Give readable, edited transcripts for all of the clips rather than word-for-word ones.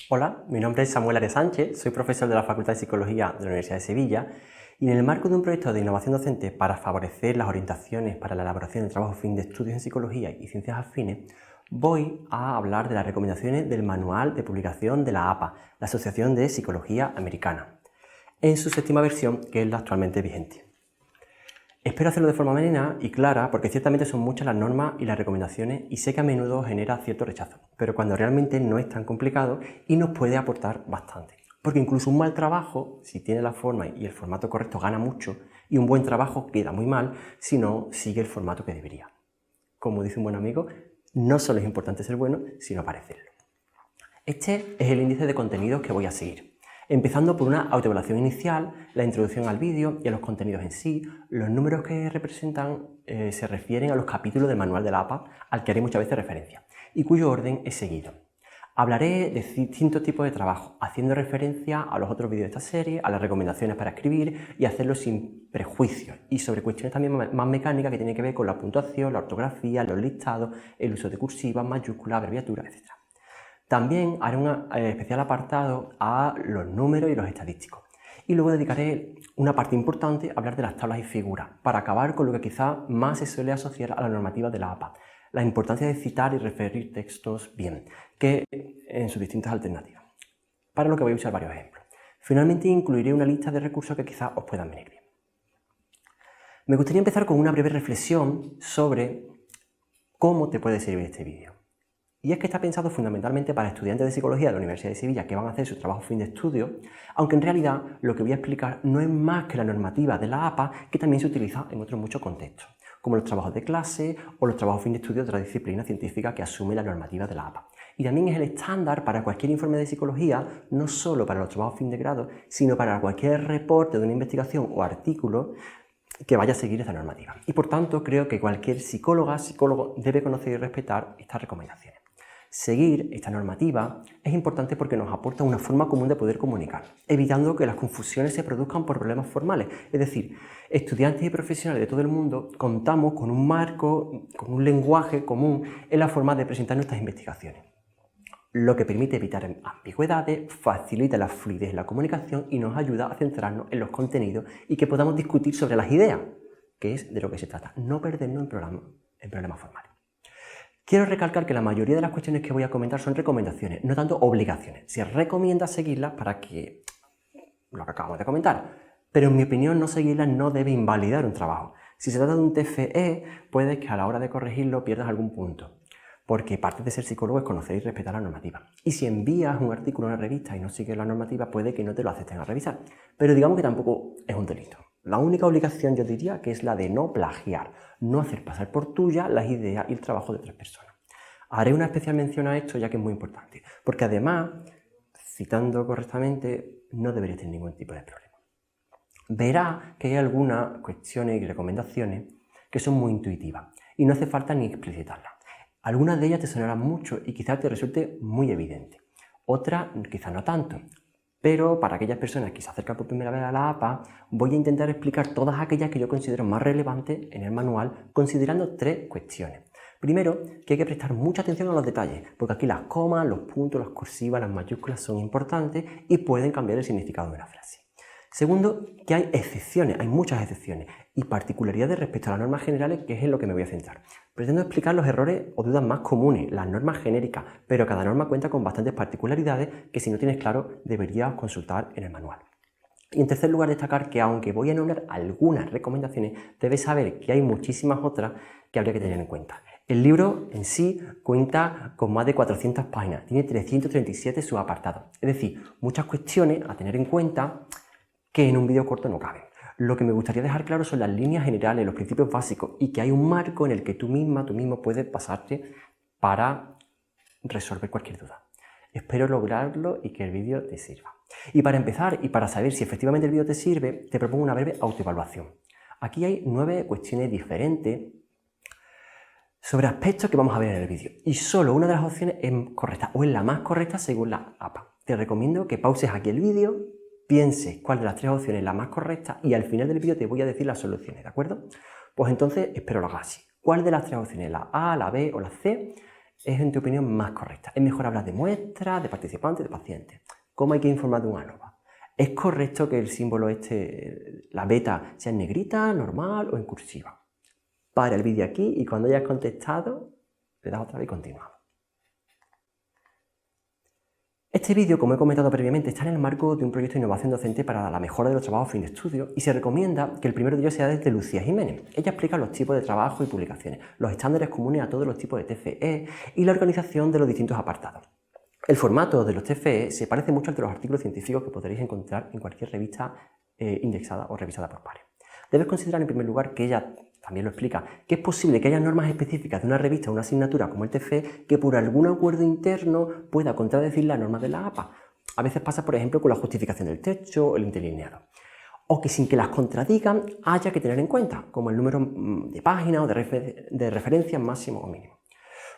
Hola, mi nombre es Samuel Arias Sánchez, soy profesor de la Facultad de Psicología de la Universidad de Sevilla y en el marco de un proyecto de innovación docente para favorecer las orientaciones para la elaboración de trabajo fin de estudios en psicología y ciencias afines, voy a hablar de las recomendaciones del Manual de Publicación de la APA, la Asociación de Psicología Americana, en su 7ª versión, que es la actualmente vigente. Espero hacerlo de forma amena y clara porque ciertamente son muchas las normas y las recomendaciones y sé que a menudo genera cierto rechazo, pero cuando realmente no es tan complicado y nos puede aportar bastante. Porque incluso un mal trabajo, si tiene la forma y el formato correcto, gana mucho y un buen trabajo queda muy mal si no sigue el formato que debería. Como dice un buen amigo, no solo es importante ser bueno, sino parecerlo. Este es el índice de contenidos que voy a seguir. Empezando por una autoevaluación inicial, la introducción al vídeo y a los contenidos en sí. Los números que representan se refieren a los capítulos del manual de la APA, al que haré muchas veces referencia, y cuyo orden es seguido. Hablaré de distintos tipos de trabajo, haciendo referencia a los otros vídeos de esta serie, a las recomendaciones para escribir y hacerlo sin prejuicios, y sobre cuestiones también más mecánicas que tienen que ver con la puntuación, la ortografía, los listados, el uso de cursivas, mayúsculas, abreviaturas, etc. También haré un especial apartado a los números y los estadísticos. Y luego dedicaré una parte importante a hablar de las tablas y figuras, para acabar con lo que quizá más se suele asociar a la normativa de la APA, la importancia de citar y referir textos bien, que en sus distintas alternativas, para lo que voy a usar varios ejemplos. Finalmente incluiré una lista de recursos que quizá os puedan venir bien. Me gustaría empezar con una breve reflexión sobre cómo te puede servir este vídeo. Y es que está pensado fundamentalmente para estudiantes de psicología de la Universidad de Sevilla que van a hacer su trabajo fin de estudio, aunque en realidad lo que voy a explicar no es más que la normativa de la APA, que también se utiliza en otros muchos contextos, como los trabajos de clase o los trabajos fin de estudio de otra disciplina científica que asume la normativa de la APA. Y también es el estándar para cualquier informe de psicología, no solo para los trabajos fin de grado, sino para cualquier reporte de una investigación o artículo que vaya a seguir esta normativa. Y por tanto creo que cualquier psicólogo debe conocer y respetar estas recomendaciones. Seguir esta normativa es importante porque nos aporta una forma común de poder comunicar, evitando que las confusiones se produzcan por problemas formales. Es decir, estudiantes y profesionales de todo el mundo contamos con un marco, con un lenguaje común en la forma de presentar nuestras investigaciones, lo que permite evitar ambigüedades, facilita la fluidez en la comunicación y nos ayuda a centrarnos en los contenidos y que podamos discutir sobre las ideas, que es de lo que se trata, no perdernos en problemas formales. Quiero recalcar que la mayoría de las cuestiones que voy a comentar son recomendaciones, no tanto obligaciones. Se recomienda seguirlas para que lo que acabamos de comentar, pero en mi opinión no seguirlas no debe invalidar un trabajo. Si se trata de un TFE, puede que a la hora de corregirlo pierdas algún punto, porque parte de ser psicólogo es conocer y respetar la normativa. Y si envías un artículo a una revista y no sigues la normativa, puede que no te lo acepten a revisar, pero digamos que tampoco es un delito. La única obligación yo diría que es la de no plagiar, no hacer pasar por tuya las ideas y el trabajo de otras personas. Haré una especial mención a esto ya que es muy importante, porque además, citando correctamente, no debería tener ningún tipo de problema. Verá que hay algunas cuestiones y recomendaciones que son muy intuitivas y no hace falta ni explicitarlas. Algunas de ellas te sonarán mucho y quizás te resulte muy evidente, otras quizás no tanto. Pero para aquellas personas que se acercan por primera vez a la APA, voy a intentar explicar todas aquellas que yo considero más relevantes en el manual, considerando 3 cuestiones. Primero, que hay que prestar mucha atención a los detalles, porque aquí las comas, los puntos, las cursivas, las mayúsculas son importantes y pueden cambiar el significado de una frase. Segundo, que hay excepciones, hay muchas excepciones y particularidades respecto a las normas generales, que es en lo que me voy a centrar. Pretendo explicar los errores o dudas más comunes, las normas genéricas, pero cada norma cuenta con bastantes particularidades que si no tienes claro deberías consultar en el manual. Y en tercer lugar, destacar que aunque voy a enumerar algunas recomendaciones, debes saber que hay muchísimas otras que habría que tener en cuenta. El libro en sí cuenta con más de 400 páginas, tiene 337 subapartados, es decir, muchas cuestiones a tener en cuenta que en un vídeo corto no caben. Lo que me gustaría dejar claro son las líneas generales, los principios básicos y que hay un marco en el que tú mismo puedes basarte para resolver cualquier duda. Espero lograrlo y que el vídeo te sirva. Y para empezar y para saber si efectivamente el vídeo te sirve, te propongo una breve autoevaluación. Aquí hay 9 cuestiones diferentes sobre aspectos que vamos a ver en el vídeo y solo una de las opciones es correcta o es la más correcta según la APA. Te recomiendo que pauses aquí el vídeo, pienses cuál de las 3 opciones es la más correcta y al final del vídeo te voy a decir las soluciones, ¿de acuerdo? Pues entonces espero lo hagas así. ¿Cuál de las 3 opciones, la A, la B o la C, es, en tu opinión, más correcta? ¿Es mejor hablar de muestras, de participantes, de pacientes? ¿Cómo hay que informar de un ANOVA? ¿Es correcto que el símbolo la beta, sea en negrita, normal o en cursiva? Para el vídeo aquí y cuando hayas contestado, le das otra vez y continuamos. Este vídeo, como he comentado previamente, está en el marco de un proyecto de innovación docente para la mejora de los trabajos fin de estudio y se recomienda que el primero de ellos sea desde Lucía Jiménez. Ella explica los tipos de trabajo y publicaciones, los estándares comunes a todos los tipos de TFE y la organización de los distintos apartados. El formato de los TFE se parece mucho al de los artículos científicos que podréis encontrar en cualquier revista indexada o revisada por pares. Debes considerar en primer lugar que ella también lo explica, que es posible que haya normas específicas de una revista o una asignatura como el TFE que por algún acuerdo interno pueda contradecir las normas de la APA. A veces pasa, por ejemplo, con la justificación del texto o el interlineado. O que sin que las contradigan haya que tener en cuenta, como el número de páginas o de referencias máximo o mínimo.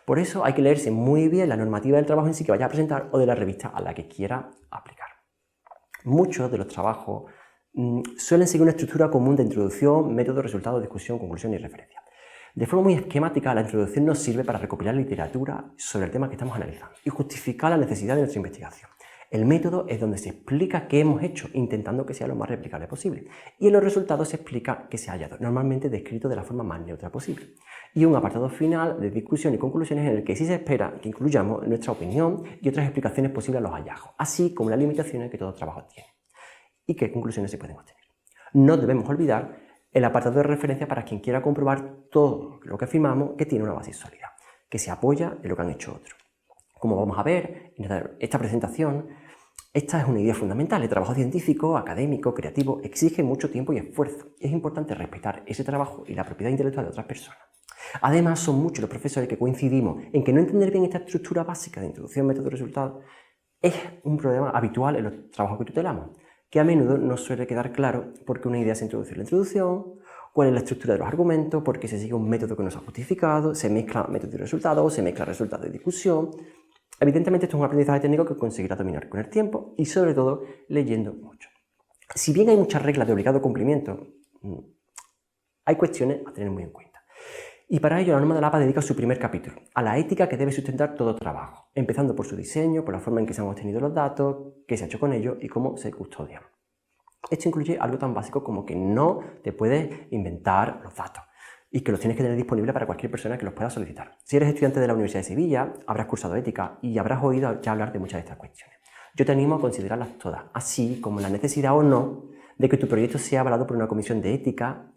Por eso hay que leerse muy bien la normativa del trabajo en sí que vaya a presentar o de la revista a la que quiera aplicar. Muchos de los trabajos suelen seguir una estructura común de introducción, método, resultado, discusión, conclusión y referencia. De forma muy esquemática, la introducción nos sirve para recopilar literatura sobre el tema que estamos analizando y justificar la necesidad de nuestra investigación. El método es donde se explica qué hemos hecho, intentando que sea lo más replicable posible. Y en los resultados se explica qué se ha hallado, normalmente descrito de la forma más neutra posible. Y un apartado final de discusión y conclusiones en el que sí se espera que incluyamos nuestra opinión y otras explicaciones posibles a los hallazgos, así como las limitaciones que todo trabajo tiene y qué conclusiones se pueden obtener. No debemos olvidar el apartado de referencia para quien quiera comprobar todo lo que afirmamos que tiene una base sólida, que se apoya en lo que han hecho otros. Como vamos a ver en esta presentación, esta es una idea fundamental. El trabajo científico, académico, creativo exige mucho tiempo y esfuerzo. Es importante respetar ese trabajo y la propiedad intelectual de otras personas. Además, son muchos los profesores que coincidimos en que no entender bien esta estructura básica de introducción, método y resultado es un problema habitual en los trabajos que tutelamos, que a menudo no suele quedar claro por qué una idea se introduce en la introducción, cuál es la estructura de los argumentos, por qué se sigue un método que no se ha justificado, se mezcla método y resultado, o se mezcla resultado y discusión. Evidentemente esto es un aprendizaje técnico que conseguirá dominar con el tiempo y sobre todo leyendo mucho. Si bien hay muchas reglas de obligado cumplimiento, hay cuestiones a tener muy en cuenta. Y para ello la norma de la APA dedica su primer capítulo a la ética que debe sustentar todo trabajo, empezando por su diseño, por la forma en que se han obtenido los datos, qué se ha hecho con ellos y cómo se custodian. Esto incluye algo tan básico como que no te puedes inventar los datos y que los tienes que tener disponibles para cualquier persona que los pueda solicitar. Si eres estudiante de la Universidad de Sevilla, habrás cursado ética y habrás oído ya hablar de muchas de estas cuestiones. Yo te animo a considerarlas todas, así como la necesidad o no de que tu proyecto sea avalado por una comisión de ética.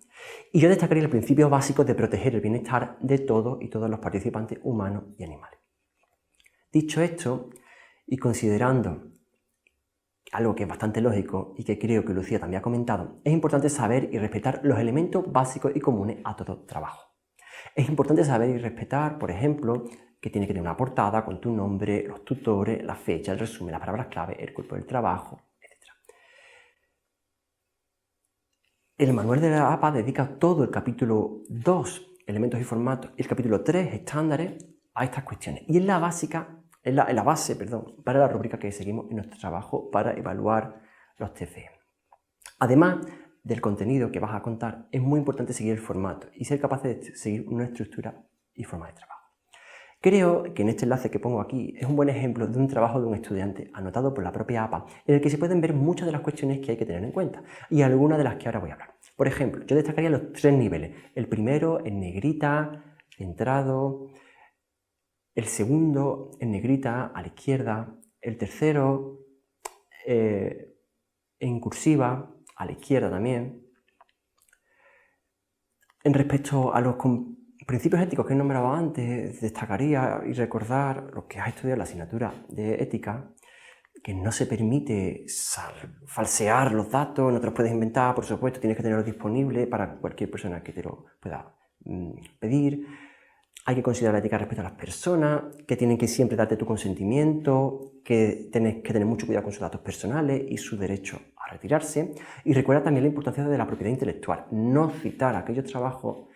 Y yo destacaría el principio básico de proteger el bienestar de todos y todos los participantes humanos y animales. Dicho esto, y considerando algo que es bastante lógico y que creo que Lucía también ha comentado, es importante saber y respetar los elementos básicos y comunes a todo trabajo. Es importante saber y respetar, por ejemplo, que tiene que tener una portada con tu nombre, los tutores, la fecha, el resumen, las palabras clave, el cuerpo del trabajo, etc. El manual de la APA dedica todo el capítulo 2, elementos y formatos, y el capítulo 3, estándares, a estas cuestiones. Y es la base para la rúbrica que seguimos en nuestro trabajo para evaluar los TFE. Además del contenido que vas a contar, es muy importante seguir el formato y ser capaz de seguir una estructura y forma de trabajo. Creo que en este enlace que pongo aquí es un buen ejemplo de un trabajo de un estudiante anotado por la propia APA, en el que se pueden ver muchas de las cuestiones que hay que tener en cuenta y algunas de las que ahora voy a hablar. Por ejemplo, yo destacaría los 3 niveles. El primero en negrita, centrado. El segundo en negrita a la izquierda. El tercero en cursiva a la izquierda también. En respecto a los principios éticos que he nombrado antes, destacaría y recordar lo que has estudiado en la asignatura de ética, que no se permite falsear los datos, no te los puedes inventar, por supuesto, tienes que tenerlos disponibles para cualquier persona que te lo pueda pedir. Hay que considerar la ética respecto a las personas, que tienen que siempre darte tu consentimiento, que tienes que tener mucho cuidado con sus datos personales y su derecho a retirarse. Y recuerda también la importancia de la propiedad intelectual. No citar aquellos trabajos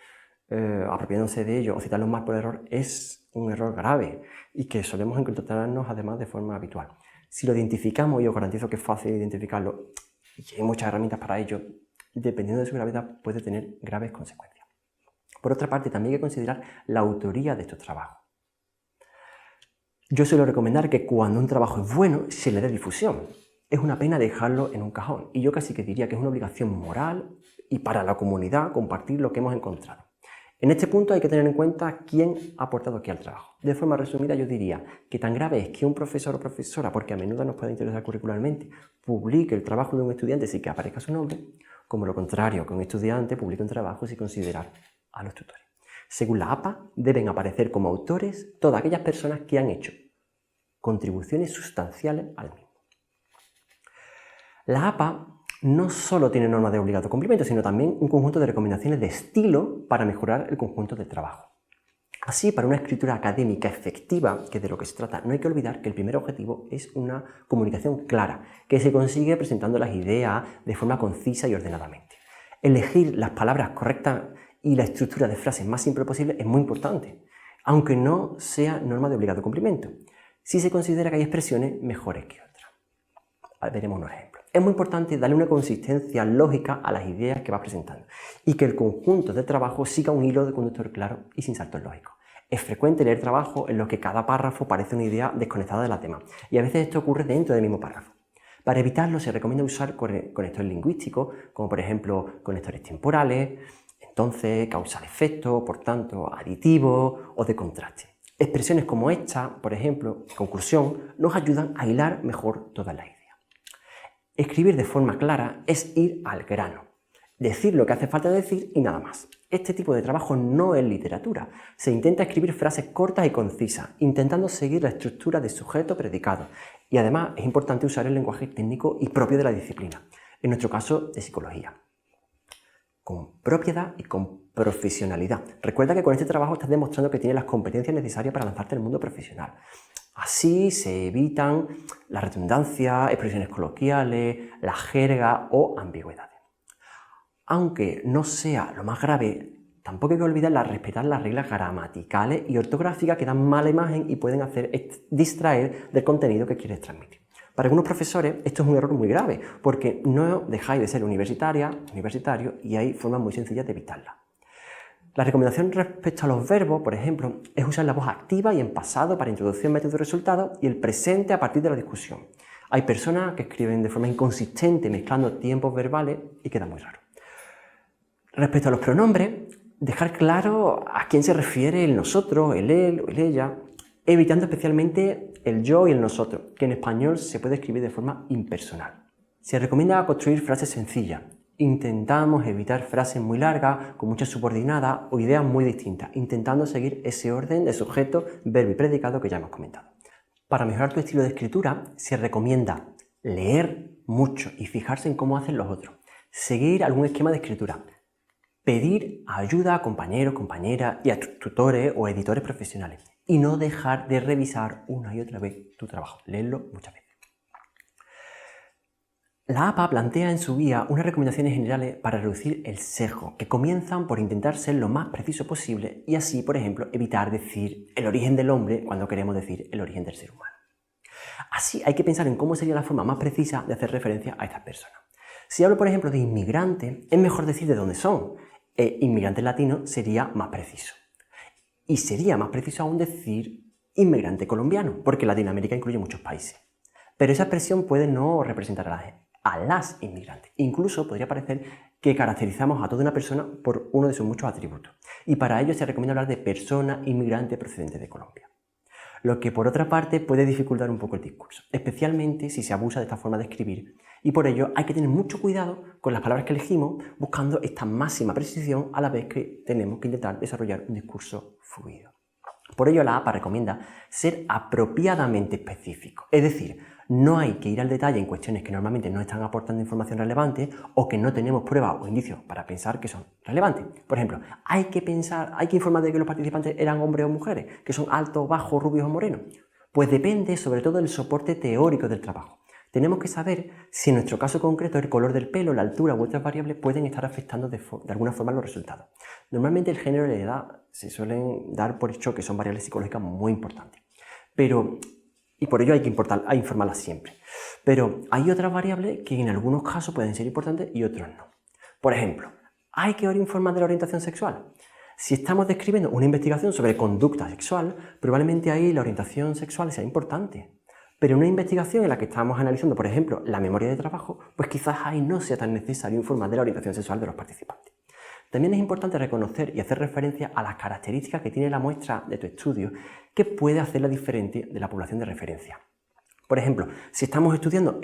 apropiándose de ellos o citarlos más por error es un error grave y que solemos encontrarnos además de forma habitual. Si lo identificamos, y os garantizo que es fácil identificarlo y hay muchas herramientas para ello, dependiendo de su gravedad puede tener graves consecuencias. Por otra parte, también hay que considerar la autoría de estos trabajos. Yo suelo recomendar que cuando un trabajo es bueno, se le dé difusión. Es una pena dejarlo en un cajón y yo casi que diría que es una obligación moral y para la comunidad compartir lo que hemos encontrado. En este punto hay que tener en cuenta quién ha aportado aquí al trabajo. De forma resumida yo diría que tan grave es que un profesor o profesora, porque a menudo nos puede interesar curricularmente, publique el trabajo de un estudiante sin que aparezca su nombre, como lo contrario, que un estudiante publique un trabajo sin considerar a los tutores. Según la APA, deben aparecer como autores todas aquellas personas que han hecho contribuciones sustanciales al mismo. La APA no solo tiene normas de obligado cumplimiento, sino también un conjunto de recomendaciones de estilo para mejorar el conjunto del trabajo. Así, para una escritura académica efectiva, que es de lo que se trata, no hay que olvidar que el primer objetivo es una comunicación clara, que se consigue presentando las ideas de forma concisa y ordenadamente. Elegir las palabras correctas y la estructura de frases más simple posible es muy importante, aunque no sea norma de obligado cumplimiento, si se considera que hay expresiones mejores que otras. Veremos unos ejemplos. Es muy importante darle una consistencia lógica a las ideas que va presentando y que el conjunto de trabajo siga un hilo de conductor claro y sin saltos lógicos. Es frecuente leer trabajos en los que cada párrafo parece una idea desconectada de la tema y a veces esto ocurre dentro del mismo párrafo. Para evitarlo se recomienda usar conectores lingüísticos, como por ejemplo conectores temporales, entonces, causal-efecto, por tanto, aditivo o de contraste. Expresiones como esta, por ejemplo, conclusión, nos ayudan a hilar mejor todas las ideas. Escribir de forma clara es ir al grano, decir lo que hace falta decir y nada más. Este tipo de trabajo no es literatura. Se intenta escribir frases cortas y concisas, intentando seguir la estructura de sujeto-predicado. Y además es importante usar el lenguaje técnico y propio de la disciplina, en nuestro caso de psicología, con propiedad y con profesionalidad. Recuerda que con este trabajo estás demostrando que tienes las competencias necesarias para lanzarte al mundo profesional. Así se evitan las redundancias, expresiones coloquiales, la jerga o ambigüedades. Aunque no sea lo más grave, tampoco hay que olvidar respetar las reglas gramaticales y ortográficas que dan mala imagen y pueden hacer distraer del contenido que quieres transmitir. Para algunos profesores esto es un error muy grave porque no dejáis de ser universitario y hay formas muy sencillas de evitarla. La recomendación respecto a los verbos, por ejemplo, es usar la voz activa y en pasado para introducción, método y resultado y el presente a partir de la discusión. Hay personas que escriben de forma inconsistente mezclando tiempos verbales y queda muy raro. Respecto a los pronombres, dejar claro a quién se refiere el nosotros, el él o el ella, evitando especialmente el yo y el nosotros, que en español se puede escribir de forma impersonal. Se recomienda construir frases sencillas. Intentamos evitar frases muy largas, con muchas subordinadas o ideas muy distintas, intentando seguir ese orden de sujeto, verbo y predicado que ya hemos comentado. Para mejorar tu estilo de escritura, se recomienda leer mucho y fijarse en cómo hacen los otros, seguir algún esquema de escritura, pedir ayuda a compañeros, compañeras y a tutores o editores profesionales y no dejar de revisar una y otra vez tu trabajo, leerlo muchas veces. La APA plantea en su guía unas recomendaciones generales para reducir el sesgo, que comienzan por intentar ser lo más preciso posible y así, por ejemplo, evitar decir el origen del hombre cuando queremos decir el origen del ser humano. Así hay que pensar en cómo sería la forma más precisa de hacer referencia a estas personas. Si hablo, por ejemplo, de inmigrante, es mejor decir de dónde son. Inmigrante latino sería más preciso. Y sería más preciso aún decir inmigrante colombiano, porque Latinoamérica incluye muchos países. Pero esa expresión puede no representar a las inmigrantes. Incluso podría parecer que caracterizamos a toda una persona por uno de sus muchos atributos. Y para ello se recomienda hablar de persona inmigrante procedente de Colombia. Lo que por otra parte puede dificultar un poco el discurso, especialmente si se abusa de esta forma de escribir. Y por ello hay que tener mucho cuidado con las palabras que elegimos, buscando esta máxima precisión a la vez que tenemos que intentar desarrollar un discurso fluido. Por ello la APA recomienda ser apropiadamente específico, es decir, no hay que ir al detalle en cuestiones que normalmente no están aportando información relevante o que no tenemos pruebas o indicios para pensar que son relevantes. Por ejemplo, hay que informar de que los participantes eran hombres o mujeres, que son altos, bajos, rubios o morenos. Pues depende sobre todo del soporte teórico del trabajo. Tenemos que saber si en nuestro caso concreto el color del pelo, la altura u otras variables pueden estar afectando de alguna forma los resultados. Normalmente el género y la edad se suelen dar por hecho que son variables psicológicas muy importantes. Y por ello hay que informarlas siempre. Pero hay otras variables que en algunos casos pueden ser importantes y otros no. Por ejemplo, ¿hay que informar de la orientación sexual? Si estamos describiendo una investigación sobre conducta sexual, probablemente ahí la orientación sexual sea importante. Pero en una investigación en la que estamos analizando, por ejemplo, la memoria de trabajo, pues quizás ahí no sea tan necesario informar de la orientación sexual de los participantes. También es importante reconocer y hacer referencia a las características que tiene la muestra de tu estudio que puede hacerla diferente de la población de referencia. Por ejemplo, si estamos estudiando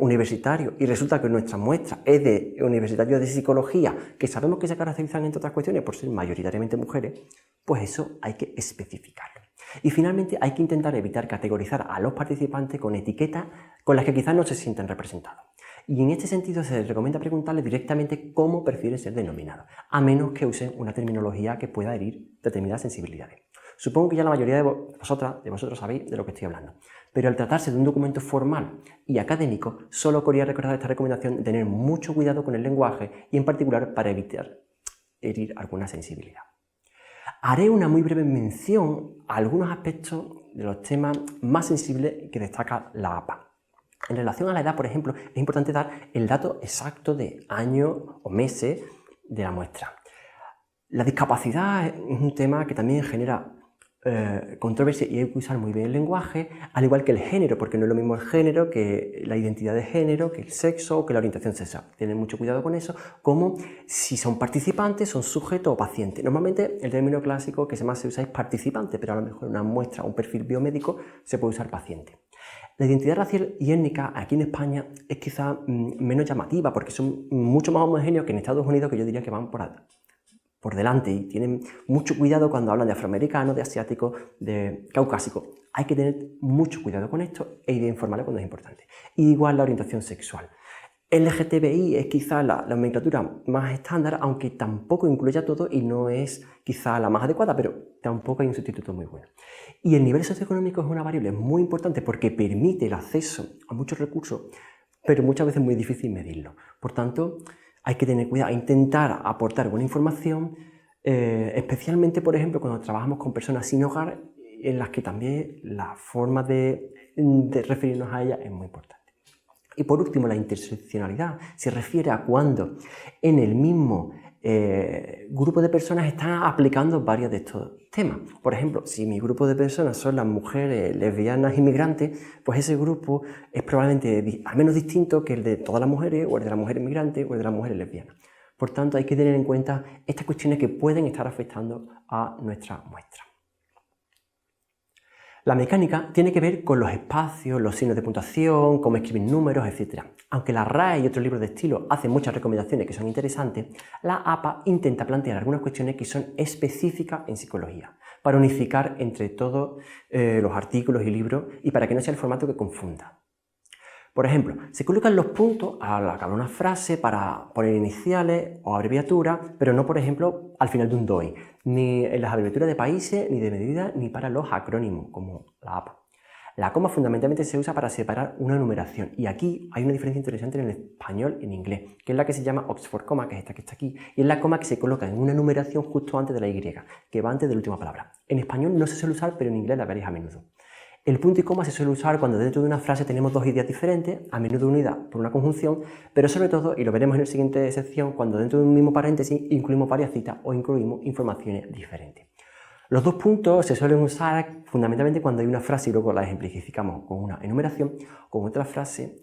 universitario y resulta que nuestra muestra es de universitarios de psicología, que sabemos que se caracterizan entre otras cuestiones por ser mayoritariamente mujeres, pues eso hay que especificarlo. Y finalmente hay que intentar evitar categorizar a los participantes con etiquetas con las que quizás no se sientan representados. Y en este sentido se les recomienda preguntarles directamente cómo prefieren ser denominados, a menos que usen una terminología que pueda herir determinadas sensibilidades. Supongo que ya la mayoría de vosotros sabéis de lo que estoy hablando, pero al tratarse de un documento formal y académico, solo quería recordar esta recomendación de tener mucho cuidado con el lenguaje y en particular para evitar herir alguna sensibilidad. Haré una muy breve mención a algunos aspectos de los temas más sensibles que destaca la APA. En relación a la edad, por ejemplo, es importante dar el dato exacto de año o meses de la muestra. La discapacidad es un tema que también genera controversia y hay que usar muy bien el lenguaje, al igual que el género, porque no es lo mismo el género que la identidad de género, que el sexo o que la orientación sexual. Tienen mucho cuidado con eso, como si son participantes, son sujetos o pacientes. Normalmente el término clásico que más se usa es participante, pero a lo mejor en una muestra o un perfil biomédico se puede usar paciente. La identidad racial y étnica aquí en España es quizá menos llamativa porque son mucho más homogéneos que en Estados Unidos, que yo diría que van por delante y tienen mucho cuidado cuando hablan de afroamericanos, de asiáticos, de caucásicos. Hay que tener mucho cuidado con esto e de informarle cuando es importante. Y igual la orientación sexual. LGTBI es quizá la nomenclatura más estándar, aunque tampoco incluye a todo y no es quizá la más adecuada, pero tampoco hay un sustituto muy bueno. Y el nivel socioeconómico es una variable muy importante porque permite el acceso a muchos recursos, pero muchas veces es muy difícil medirlo. Por tanto, hay que tener cuidado, intentar aportar buena información, especialmente, por ejemplo, cuando trabajamos con personas sin hogar, en las que también la forma de referirnos a ellas es muy importante. Y por último, la interseccionalidad se refiere a cuando en el mismo grupo de personas están aplicando varios de estos temas. Por ejemplo, si mi grupo de personas son las mujeres lesbianas inmigrantes, pues ese grupo es probablemente al menos distinto que el de todas las mujeres, o el de las mujeres inmigrantes, o el de las mujeres lesbianas. Por tanto, hay que tener en cuenta estas cuestiones que pueden estar afectando a nuestra muestra. La mecánica tiene que ver con los espacios, los signos de puntuación, cómo escribir números, etc. Aunque la RAE y otros libros de estilo hacen muchas recomendaciones que son interesantes, la APA intenta plantear algunas cuestiones que son específicas en psicología, para unificar entre todos los artículos y libros y para que no sea el formato que confunda. Por ejemplo, se colocan los puntos al acabar una frase para poner iniciales o abreviaturas, pero no, por ejemplo, al final de un DOI, ni en las abreviaturas de países, ni de medidas, ni para los acrónimos, como la APA. La coma fundamentalmente se usa para separar una numeración, y aquí hay una diferencia interesante en el español y en inglés, que es la que se llama Oxford Comma, que es esta que está aquí, y es la coma que se coloca en una numeración justo antes de la Y, que va antes de la última palabra. En español no se suele usar, pero en inglés la veréis a menudo. El punto y coma se suele usar cuando dentro de una frase tenemos dos ideas diferentes, a menudo unidas por una conjunción, pero sobre todo, y lo veremos en la siguiente sección, cuando dentro de un mismo paréntesis incluimos varias citas o incluimos informaciones diferentes. Los dos puntos se suelen usar fundamentalmente cuando hay una frase y luego la ejemplificamos con una enumeración, con otra frase,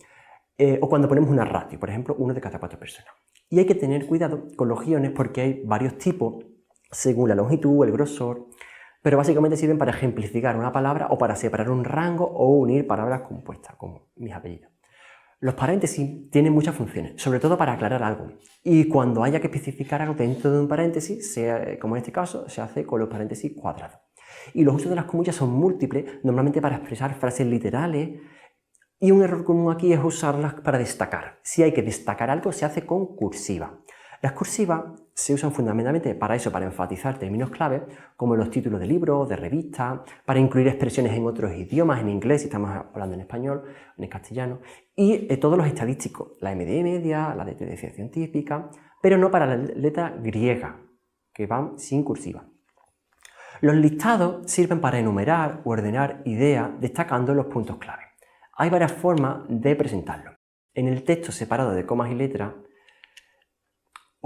o cuando ponemos una ratio, por ejemplo, 1 de cada 4 personas. Y hay que tener cuidado con los guiones porque hay varios tipos según la longitud, el grosor, pero básicamente sirven para ejemplificar una palabra o para separar un rango o unir palabras compuestas, como mis apellidos. Los paréntesis tienen muchas funciones, sobre todo para aclarar algo. Y cuando haya que especificar algo dentro de un paréntesis, como en este caso, se hace con los paréntesis cuadrados. Y los usos de las comillas son múltiples, normalmente para expresar frases literales. Y un error común aquí es usarlas para destacar. Si hay que destacar algo, se hace con cursiva. Las cursivas se usan fundamentalmente para eso, para enfatizar términos clave, como los títulos de libros, de revistas, para incluir expresiones en otros idiomas, en inglés, si estamos hablando en español, en castellano, y todos los estadísticos, la MD media, la de tendencia científica, pero no para la letra griega, que van sin cursiva. Los listados sirven para enumerar o ordenar ideas, destacando los puntos clave. Hay varias formas de presentarlo. En el texto separado de comas y letras,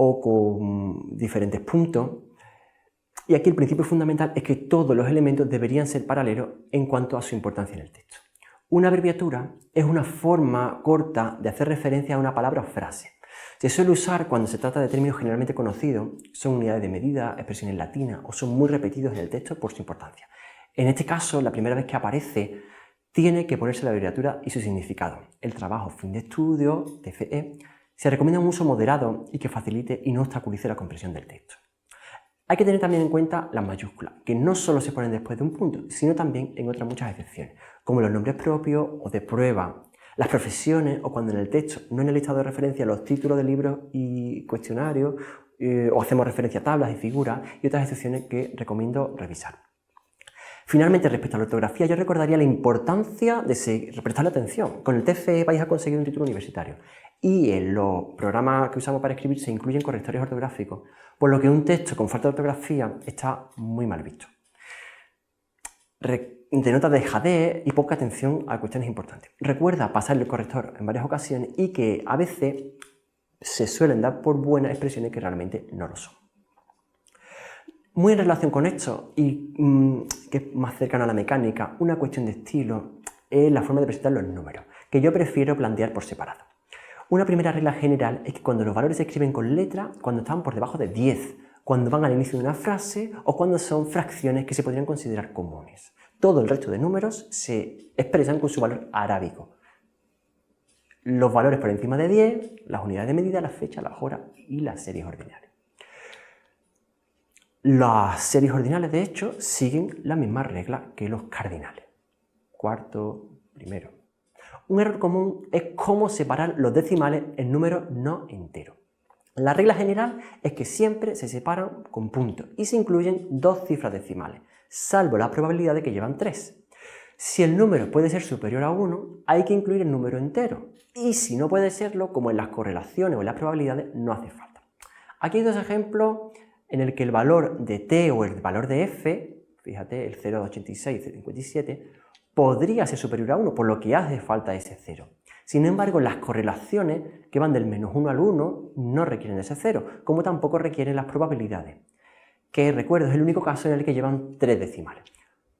o con diferentes puntos, Y aquí el principio fundamental es que todos los elementos deberían ser paralelos en cuanto a su importancia en el texto. Una abreviatura es una forma corta de hacer referencia a una palabra o frase. Se suele usar cuando se trata de términos generalmente conocidos, son unidades de medida, expresiones latinas o son muy repetidos en el texto por su importancia. En este caso, la primera vez que aparece, tiene que ponerse la abreviatura y su significado. El trabajo fin de estudio, TFE, se recomienda un uso moderado y que facilite y no obstaculice la comprensión del texto. Hay que tener también en cuenta las mayúsculas, que no solo se ponen después de un punto, sino también en otras muchas excepciones, como los nombres propios o de prueba, las profesiones o cuando en el texto, no en el listado de referencia, los títulos de libros y cuestionarios, o hacemos referencia a tablas y figuras y otras excepciones que recomiendo revisar. Finalmente, respecto a la ortografía, yo recordaría la importancia de prestarle atención. Con el TFE vais a conseguir un título universitario y en los programas que usamos para escribir se incluyen correctores ortográficos, por lo que un texto con falta de ortografía está muy mal visto. Denota dejadez y poca atención a cuestiones importantes. Recuerda pasarle el corrector en varias ocasiones y que a veces se suelen dar por buenas expresiones que realmente no lo son. Muy en relación con esto y que es más cercano a la mecánica, una cuestión de estilo es la forma de presentar los números, que yo prefiero plantear por separado. Una primera regla general es que cuando los valores se escriben con letra, cuando están por debajo de 10, cuando van al inicio de una frase o cuando son fracciones que se podrían considerar comunes. Todo el resto de números se expresan con su valor arábigo. Los valores por encima de 10, las unidades de medida, las fechas, las horas y las series ordinales. Las series ordinales, de hecho, siguen la misma regla que los cardinales. Cuarto, primero. Un error común es cómo separar los decimales en números no enteros. La regla general es que siempre se separan con puntos y se incluyen 2 cifras decimales, salvo la probabilidad de que llevan 3. Si el número puede ser superior a 1, hay que incluir el número entero. Y si no puede serlo, como en las correlaciones o en las probabilidades, no hace falta. Aquí hay 2 ejemplos en el que el valor de t o el valor de f, fíjate, el 0,86 y 0,57, podría ser superior a 1, por lo que hace falta ese 0. Sin embargo, las correlaciones que van del -1 al 1 no requieren ese 0, como tampoco requieren las probabilidades, que recuerdo es el único caso en el que llevan 3 decimales.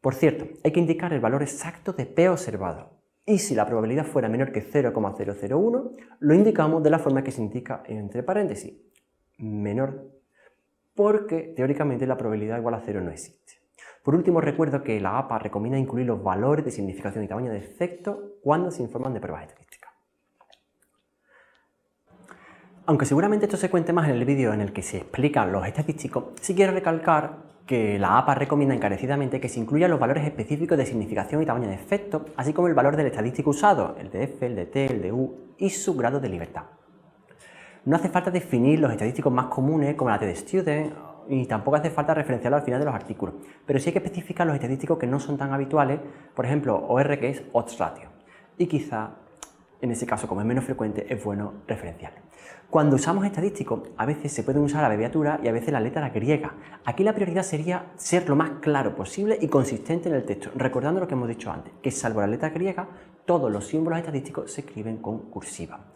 Por cierto, hay que indicar el valor exacto de p observado, y si la probabilidad fuera menor que 0,001, lo indicamos de la forma que se indica entre paréntesis, menor, porque teóricamente la probabilidad igual a 0 no existe. Por último, recuerdo que la APA recomienda incluir los valores de significación y tamaño de efecto cuando se informan de pruebas estadísticas. Aunque seguramente esto se cuente más en el vídeo en el que se explican los estadísticos, sí quiero recalcar que la APA recomienda encarecidamente que se incluyan los valores específicos de significación y tamaño de efecto, así como el valor del estadístico usado, el de F, el de T, el de U y su grado de libertad. No hace falta definir los estadísticos más comunes como la t-student y tampoco hace falta referenciarlo al final de los artículos, pero sí hay que especificar los estadísticos que no son tan habituales, por ejemplo, OR, que es odds ratio, y quizá en ese caso, como es menos frecuente, es bueno referenciarlo. Cuando usamos estadísticos, a veces se pueden usar la abreviatura y a veces la letra griega. Aquí la prioridad sería ser lo más claro posible y consistente en el texto, recordando lo que hemos dicho antes, que salvo la letra griega, todos los símbolos estadísticos se escriben con cursiva.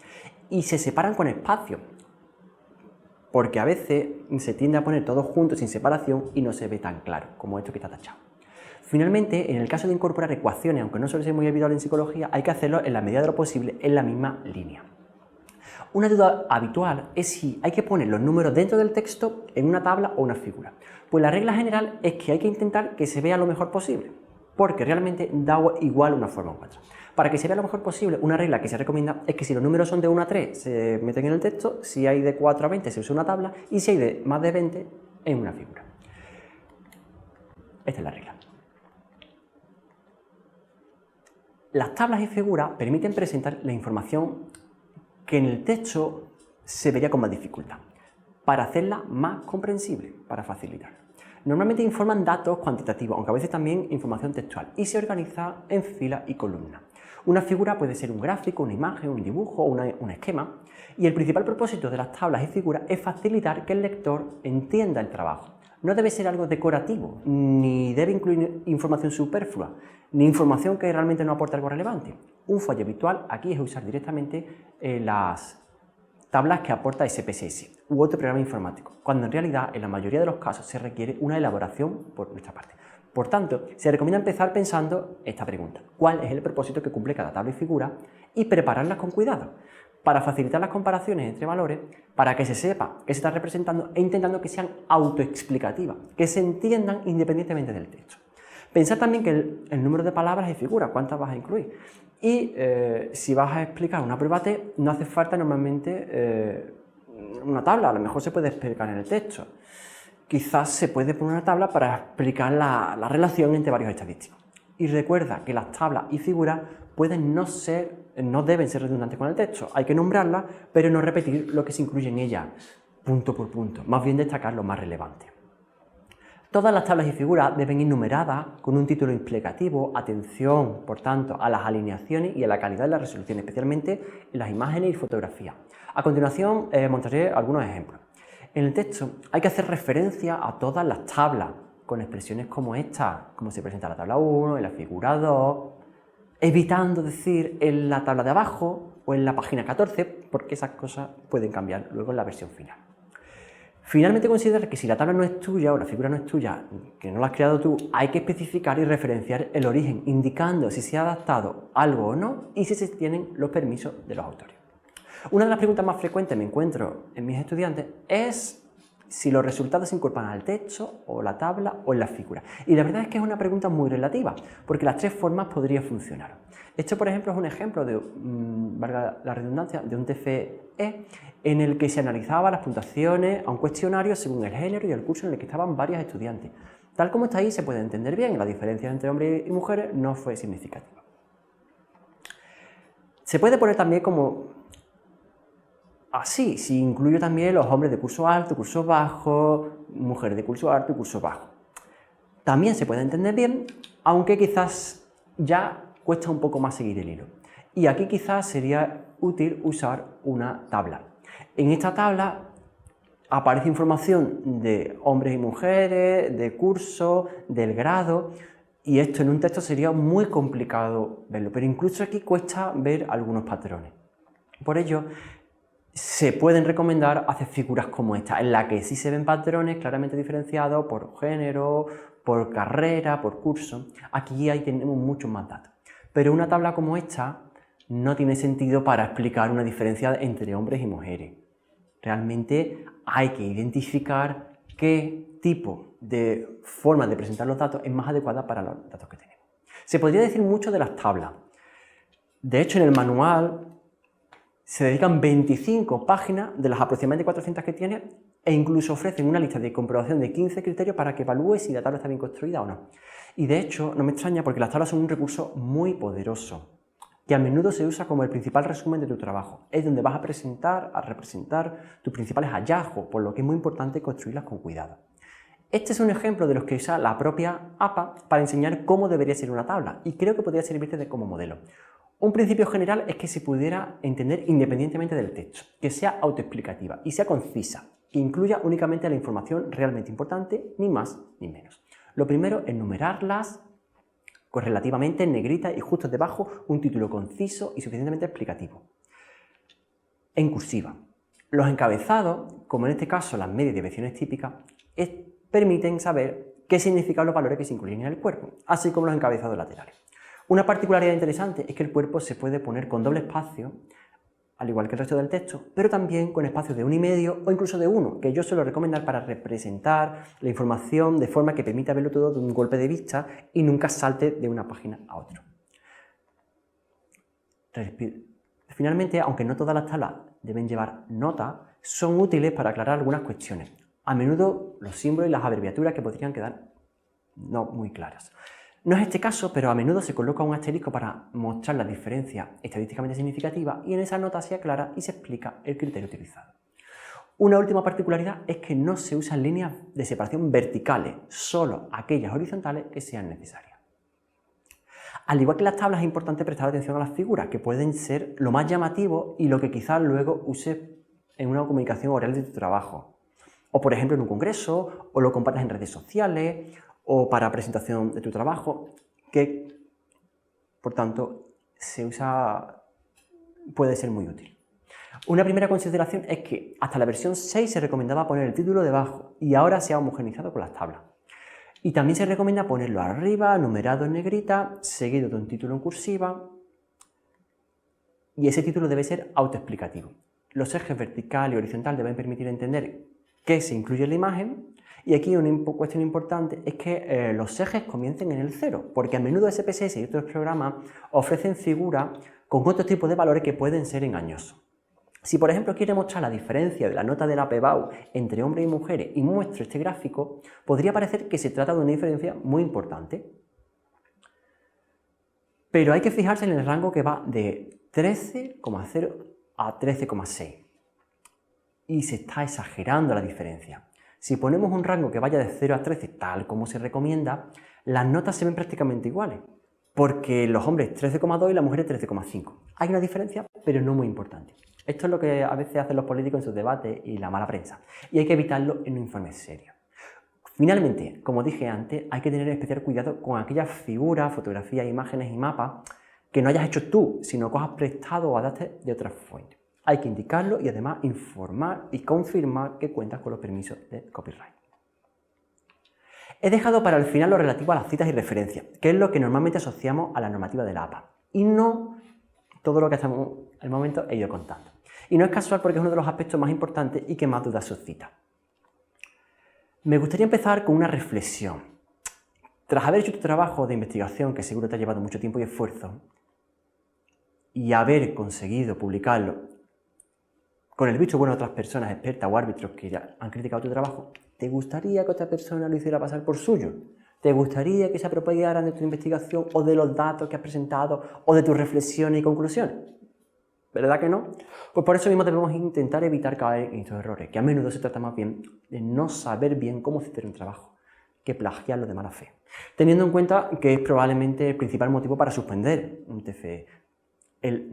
Y se separan con espacio, porque a veces se tiende a poner todo junto sin separación y no se ve tan claro, como esto que está tachado. Finalmente, en el caso de incorporar ecuaciones, aunque no suele ser muy habitual en psicología, hay que hacerlo en la medida de lo posible en la misma línea. Una duda habitual es si hay que poner los números dentro del texto en una tabla o una figura. Pues la regla general es que hay que intentar que se vea lo mejor posible, porque realmente da igual una forma u otra. Para que se vea lo mejor posible, una regla que se recomienda es que si los números son de 1 a 3 se meten en el texto, si hay de 4 a 20 se usa una tabla y si hay de más de 20 en una figura. Esta es la regla. Las tablas y figuras permiten presentar la información que en el texto se vería con más dificultad, para hacerla más comprensible, para facilitarlo. Normalmente informan datos cuantitativos, aunque a veces también información textual, y se organiza en filas y columnas. Una figura puede ser un gráfico, una imagen, un dibujo o un esquema, y el principal propósito de las tablas y figuras es facilitar que el lector entienda el trabajo. No debe ser algo decorativo, ni debe incluir información superflua, ni información que realmente no aporte algo relevante. Un fallo habitual aquí es usar directamente las tablas que aporta SPSS u otro programa informático, cuando en realidad en la mayoría de los casos se requiere una elaboración por nuestra parte. Por tanto, se recomienda empezar pensando esta pregunta: ¿cuál es el propósito que cumple cada tabla y figura? Y prepararlas con cuidado, para facilitar las comparaciones entre valores, para que se sepa qué se está representando e intentando que sean autoexplicativas, que se entiendan independientemente del texto. Pensar también que el número de palabras y figuras, cuántas vas a incluir. Y si vas a explicar una prueba T, no hace falta normalmente una tabla, a lo mejor se puede explicar en el texto. Quizás se puede poner una tabla para explicar la relación entre varios estadísticos. Y recuerda que las tablas y figuras no deben ser redundantes con el texto. Hay que nombrarlas, pero no repetir lo que se incluye en ellas, punto por punto. Más bien destacar lo más relevante. Todas las tablas y figuras deben ir numeradas con un título explicativo, atención, por tanto, a las alineaciones y a la calidad de la resolución, especialmente en las imágenes y fotografías. A continuación, mostraré algunos ejemplos. En el texto hay que hacer referencia a todas las tablas, con expresiones como esta, como se presenta en la tabla 1, en la figura 2, evitando decir en la tabla de abajo o en la página 14, porque esas cosas pueden cambiar luego en la versión final. Finalmente, considera que si la tabla no es tuya o la figura no es tuya, que no la has creado tú, hay que especificar y referenciar el origen, indicando si se ha adaptado algo o no y si se tienen los permisos de los autores. Una de las preguntas más frecuentes que me encuentro en mis estudiantes es si los resultados se incorporan al texto, o la tabla, o en la figura. Y la verdad es que es una pregunta muy relativa, porque las tres formas podrían funcionar. Esto, por ejemplo, es un ejemplo de, valga la redundancia, de un TFE en el que se analizaban las puntuaciones a un cuestionario según el género y el curso en el que estaban varios estudiantes. Tal como está ahí se puede entender bien, la diferencia entre hombres y mujeres no fue significativa. Se puede poner también como así, si incluyo también los hombres de curso alto, curso bajo, mujeres de curso alto y curso bajo. También se puede entender bien, aunque quizás ya cuesta un poco más seguir el hilo. Y aquí quizás sería útil usar una tabla. En esta tabla aparece información de hombres y mujeres, de curso, del grado, y esto en un texto sería muy complicado verlo, pero incluso aquí cuesta ver algunos patrones. Por ello, se pueden recomendar hacer figuras como esta, en la que sí se ven patrones claramente diferenciados por género, por carrera, por curso. Aquí ahí tenemos muchos más datos. Pero una tabla como esta no tiene sentido para explicar una diferencia entre hombres y mujeres. Realmente hay que identificar qué tipo de forma de presentar los datos es más adecuada para los datos que tenemos. Se podría decir mucho de las tablas. De hecho, en el manual se dedican 25 páginas de las aproximadamente 400 que tiene e incluso ofrecen una lista de comprobación de 15 criterios para que evalúe si la tabla está bien construida o no. Y de hecho, no me extraña porque las tablas son un recurso muy poderoso, que a menudo se usa como el principal resumen de tu trabajo. Es donde vas a representar tus principales hallazgos, por lo que es muy importante construirlas con cuidado. Este es un ejemplo de los que usa la propia APA para enseñar cómo debería ser una tabla y creo que podría servirte como modelo. Un principio general es que se pudiera entender independientemente del texto, que sea autoexplicativa y sea concisa, que incluya únicamente la información realmente importante, ni más ni menos. Lo primero es numerarlas correlativamente en negrita y justo debajo un título conciso y suficientemente explicativo. En cursiva. Los encabezados, como en este caso las medias y desviaciones típicas, permiten saber qué significan los valores que se incluyen en el cuerpo, así como los encabezados laterales. Una particularidad interesante es que el cuerpo se puede poner con doble espacio, al igual que el resto del texto, pero también con espacios de 1,5 o incluso de 1, que yo suelo recomendar para representar la información de forma que permita verlo todo de un golpe de vista y nunca salte de una página a otra. Finalmente, aunque no todas las tablas deben llevar notas, son útiles para aclarar algunas cuestiones. A menudo los símbolos y las abreviaturas que podrían quedar no muy claras. No es este caso, pero a menudo se coloca un asterisco para mostrar la diferencia estadísticamente significativa y en esa nota se aclara y se explica el criterio utilizado. Una última particularidad es que no se usan líneas de separación verticales, solo aquellas horizontales que sean necesarias. Al igual que las tablas, es importante prestar atención a las figuras, que pueden ser lo más llamativo y lo que quizás luego uses en una comunicación oral de tu trabajo. O por ejemplo en un congreso, o lo compartas en redes sociales, o para presentación de tu trabajo, que por tanto puede ser muy útil. Una primera consideración es que hasta la versión 6 se recomendaba poner el título debajo y ahora se ha homogeneizado con las tablas. Y también se recomienda ponerlo arriba, numerado en negrita, seguido de un título en cursiva, y ese título debe ser autoexplicativo. Los ejes vertical y horizontal deben permitir entender qué se incluye en la imagen, y aquí una cuestión importante es que los ejes comiencen en el 0, porque a menudo SPSS y otros programas ofrecen figuras con otro tipo de valores que pueden ser engañosos. Si por ejemplo quiere mostrar la diferencia de la nota de la PBAU entre hombres y mujeres y muestro este gráfico, podría parecer que se trata de una diferencia muy importante. Pero hay que fijarse en el rango que va de 13,0 a 13,6 y se está exagerando la diferencia. Si ponemos un rango que vaya de 0 a 13, tal como se recomienda, las notas se ven prácticamente iguales, porque los hombres 13,2 y las mujeres 13,5. Hay una diferencia, pero no muy importante. Esto es lo que a veces hacen los políticos en sus debates y la mala prensa, y hay que evitarlo en un informe serio. Finalmente, como dije antes, hay que tener especial cuidado con aquellas figuras, fotografías, imágenes y mapas que no hayas hecho tú, sino que has prestado o adaptes de otras fuentes. Hay que indicarlo y además informar y confirmar que cuentas con los permisos de copyright. He dejado para el final lo relativo a las citas y referencias, que es lo que normalmente asociamos a la normativa de la APA, y no todo lo que hasta el momento he ido contando. Y no es casual porque es uno de los aspectos más importantes y que más dudas suscita. Me gustaría empezar con una reflexión. Tras haber hecho tu trabajo de investigación, que seguro te ha llevado mucho tiempo y esfuerzo, y haber conseguido publicarlo con el visto bueno de otras personas expertas o árbitros que han criticado tu trabajo, ¿te gustaría que otra persona lo hiciera pasar por suyo? ¿Te gustaría que se apropiaran de tu investigación o de los datos que has presentado o de tus reflexiones y conclusiones? ¿Verdad que no? Pues por eso mismo debemos intentar evitar caer en estos errores, que a menudo se trata más bien de no saber bien cómo citar un trabajo, que plagiarlo de mala fe. Teniendo en cuenta que es probablemente el principal motivo para suspender un TFE, el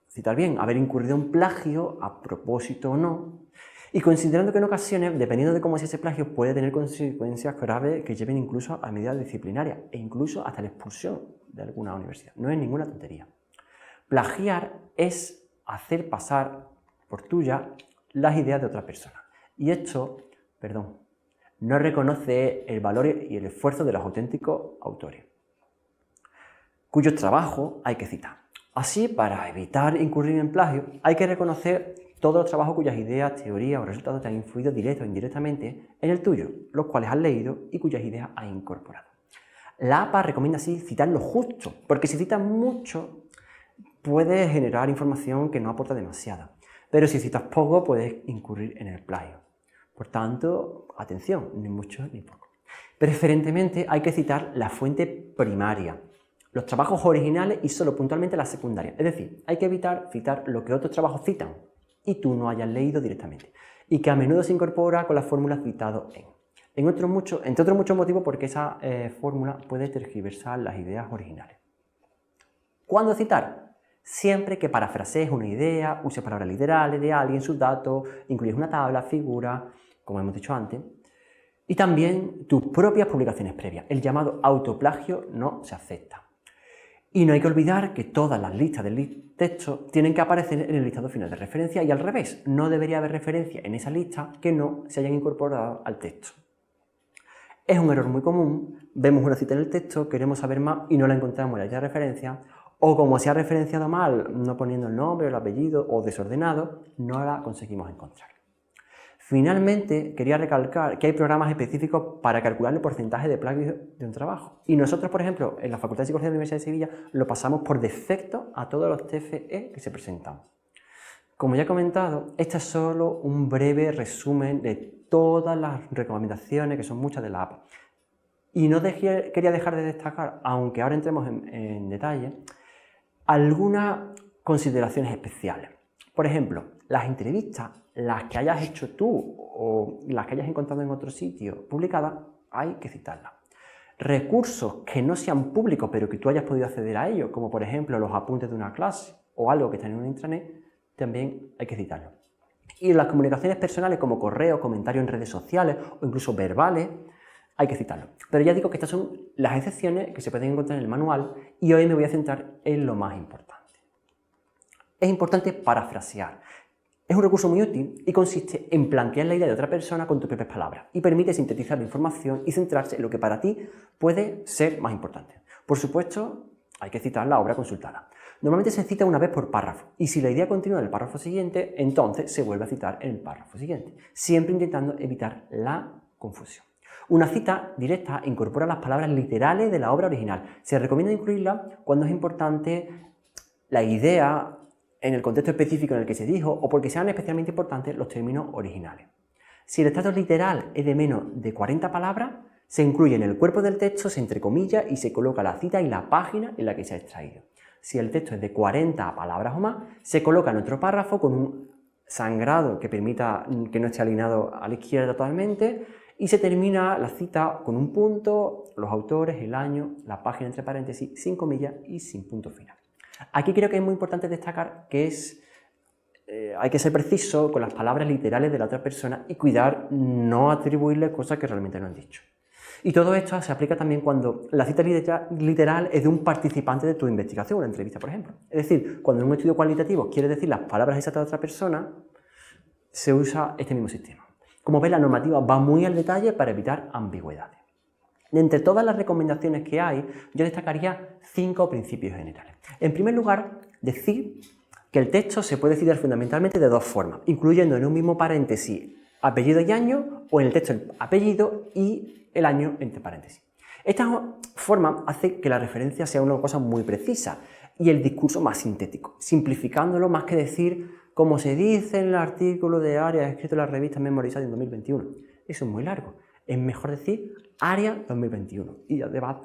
citar bien, haber incurrido en plagio, a propósito o no, y considerando que en ocasiones, dependiendo de cómo sea ese plagio, puede tener consecuencias graves que lleven incluso a medidas disciplinarias e incluso hasta la expulsión de alguna universidad. No es ninguna tontería. Plagiar es hacer pasar por tuya las ideas de otra persona. Y esto, no reconoce el valor y el esfuerzo de los auténticos autores, cuyos trabajos hay que citar. Así, para evitar incurrir en plagio, hay que reconocer todos los trabajos cuyas ideas, teorías o resultados te han influido directa o indirectamente en el tuyo, los cuales has leído y cuyas ideas has incorporado. La APA recomienda así citar lo justo, porque si citas mucho, puedes generar información que no aporta demasiada, pero si citas poco, puedes incurrir en el plagio. Por tanto, atención, ni mucho ni poco. Preferentemente hay que citar la fuente primaria, los trabajos originales y solo puntualmente las secundarias. Es decir, hay que evitar citar lo que otros trabajos citan y tú no hayas leído directamente, y que a menudo se incorpora con la fórmula citado en. Entre otros muchos motivos, porque esa fórmula puede tergiversar las ideas originales. ¿Cuándo citar? Siempre que parafrasees una idea, uses palabras literales de alguien, sus datos, incluyes una tabla, figura, como hemos dicho antes, y también tus propias publicaciones previas. El llamado autoplagio no se acepta. Y no hay que olvidar que todas las listas del texto tienen que aparecer en el listado final de referencia y al revés, no debería haber referencia en esa lista que no se hayan incorporado al texto. Es un error muy común, vemos una cita en el texto, queremos saber más y no la encontramos en la lista de referencia, o como se ha referenciado mal, no poniendo el nombre, el apellido o desordenado, no la conseguimos encontrar. Finalmente, quería recalcar que hay programas específicos para calcular el porcentaje de plagio de un trabajo. Y nosotros, por ejemplo, en la Facultad de Psicología de la Universidad de Sevilla, lo pasamos por defecto a todos los TFE que se presentan. Como ya he comentado, este es solo un breve resumen de todas las recomendaciones, que son muchas de la APA. Y no quería dejar de destacar, aunque ahora entremos en detalle, algunas consideraciones especiales. Por ejemplo, las entrevistas, las que hayas hecho tú o las que hayas encontrado en otro sitio publicadas, hay que citarlas. Recursos que no sean públicos pero que tú hayas podido acceder a ellos, como por ejemplo los apuntes de una clase o algo que está en una intranet, también hay que citarlos. Y las comunicaciones personales como correos, comentarios en redes sociales o incluso verbales, hay que citarlos. Pero ya digo que estas son las excepciones que se pueden encontrar en el manual y hoy me voy a centrar en lo más importante. Es importante parafrasear. Es un recurso muy útil y consiste en plantear la idea de otra persona con tus propias palabras y permite sintetizar la información y centrarse en lo que para ti puede ser más importante. Por supuesto, hay que citar la obra consultada. Normalmente se cita una vez por párrafo y si la idea continúa en el párrafo siguiente, entonces se vuelve a citar en el párrafo siguiente, siempre intentando evitar la confusión. Una cita directa incorpora las palabras literales de la obra original. Se recomienda incluirla cuando es importante la idea en el contexto específico en el que se dijo o porque sean especialmente importantes los términos originales. Si el extracto literal es de menos de 40 palabras, se incluye en el cuerpo del texto, se entrecomilla y se coloca la cita y la página en la que se ha extraído. Si el texto es de 40 palabras o más, se coloca en otro párrafo con un sangrado que permita que no esté alineado a la izquierda totalmente y se termina la cita con un punto, los autores, el año, la página entre paréntesis, sin comillas y sin punto final. Aquí creo que es muy importante destacar que hay que ser preciso con las palabras literales de la otra persona y cuidar no atribuirle cosas que realmente no han dicho. Y todo esto se aplica también cuando la cita literal es de un participante de tu investigación, una entrevista, por ejemplo. Es decir, cuando en un estudio cualitativo quieres decir las palabras exactas de otra persona, se usa este mismo sistema. Como ves, la normativa va muy al detalle para evitar ambigüedades. De entre todas las recomendaciones que hay, yo destacaría 5 principios generales. En primer lugar, decir que el texto se puede citar fundamentalmente de 2 formas, incluyendo en un mismo paréntesis apellido y año, o en el texto el apellido y el año entre paréntesis. Esta forma hace que la referencia sea una cosa muy precisa y el discurso más sintético, simplificándolo más que decir como se dice en el artículo de Arias escrito en la revista Memorizada en 2021. Eso es muy largo. Es mejor decir Arias 2021 y ya te vas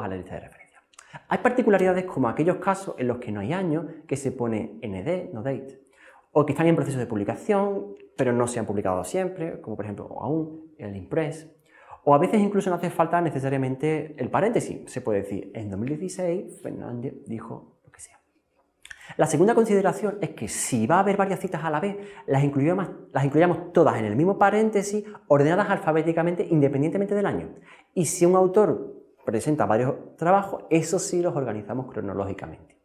a la lista de referencia. Hay particularidades como aquellos casos en los que no hay año, que se pone ND, no date, o que están en proceso de publicación, pero no se han publicado siempre, como por ejemplo o aún el Impress, o a veces incluso no hace falta necesariamente el paréntesis. Se puede decir, en 2016 Fernández dijo lo que sea. La segunda consideración es que si va a haber varias citas a la vez, las incluyamos todas en el mismo paréntesis, ordenadas alfabéticamente independientemente del año. Y si un autor presenta varios trabajos, eso sí los organizamos cronológicamente.